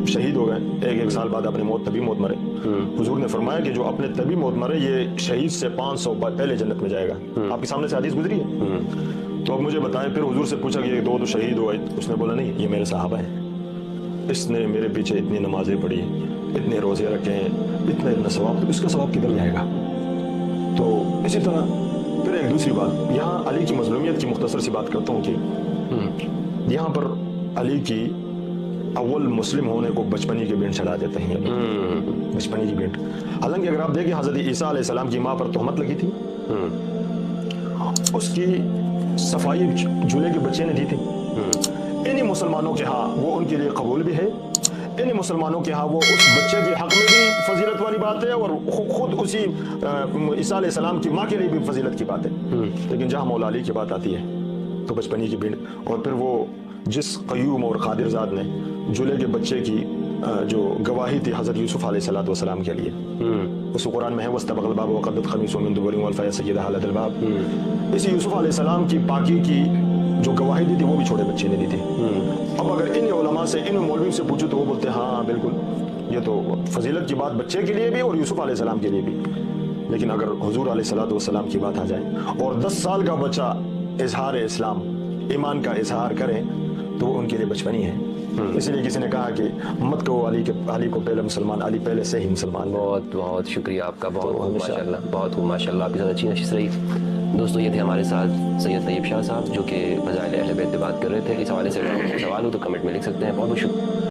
شہید ہو گئے، ایک سال بعد اپنے طبی موت مرے، حضور نے فرمایا کہ جو اپنے طبی موت مرے یہ شہید سے 500 پہلے جنت میں جائے گا۔ آپ کے سامنے سے حدیث گزری ہے۔ تو اب مجھے بتائیں، پھر حضور سے پوچھا کہ یہ دو تو شہید ہوئے، اس نے بولا نہیں، یہ میرے صحابہ ہیں، اس نے میرے پیچھے اتنی نمازیں پڑھی، اتنے روزے رکھے ہیں، اتنا ثواب، تو اس کا ثواب کدھر جائے گا؟ تو اسی طرح پھر ایک دوسری بات، یہاں علی کی مظلومیت کی مختصر سی بات کرتا ہوں کہ یہاں پر علی کی اول مسلم ہونے کو بچپنی کے بینٹ چڑھا دیتے ہیں، بچپنی کی بینٹ۔ حالانکہ اگر آپ دیکھیں حضرت عیسیٰ علیہ السلام کی ماں پر تہمت لگی تھی، اس کی صفائی جھولے کے بچے نے دی تھی، انہی مسلمانوں کے ہاں وہ ان کے لیے قبول بھی ہے، انہی مسلمانوں کے ہاں وہ اس بچے کے حق میں بھی فضیلت والی بات ہے، اور خود اسی عیسیٰ علیہ السلام کی ماں کے لیے بھی فضیلت کی بات ہے۔ لیکن جہاں مولا علی کی بات آتی ہے تو بچپنی کی بینٹ، اور پھر وہ جس قیوم اور قادر ذات نے جھولے کے بچے کی جو گواہی تھی حضرت یوسف علیہ السلام کے لیے، اس قرآن میں ہے وَاسْتَبَقَ الْبَابَ وَقَدَّتْ قَمِيصُهُ مِن دُبُرٍ وَأَلْفَ يَا سَيِّدَهَا لَدَى الْبَابِ، اسی یوسف علیہ السلام کی پاکی کی جو گواہی دی تھی وہ بھی چھوٹے بچے نے دی تھی۔ اب اگر ان علماء سے، ان مولویوں سے پوچھو تو وہ بولتے ہیں ہاں بالکل یہ تو فضیلت کی بات بچے کے لیے بھی اور یوسف علیہ السلام کے لیے بھی۔ لیکن اگر حضور علیہ السلام کی بات آ جائے اور 10 سال کا بچہ اظہار اسلام، ایمان کا اظہار کرے تو وہ ان کے لیے بچپنی ہے۔ اس لیے کسی نے کہا کہ مت کہو علی کو پہلے مسلمان، علی پہلے سے ہی مسلمان۔ بہت بہت شکریہ آپ کا، بہت بہت ماشاء اللہ، بہت ماشاء اللہ، آپ کے ساتھ اچھی نشست رہی۔ دوستو یہ تھے ہمارے ساتھ سید طیب شاہ صاحب جو کہ فضائل اہل بیت پہ بات کر رہے تھے۔ اس حوالے سے سوال ہو تو کمنٹ میں لکھ سکتے ہیں۔ بہت بہت شکریہ۔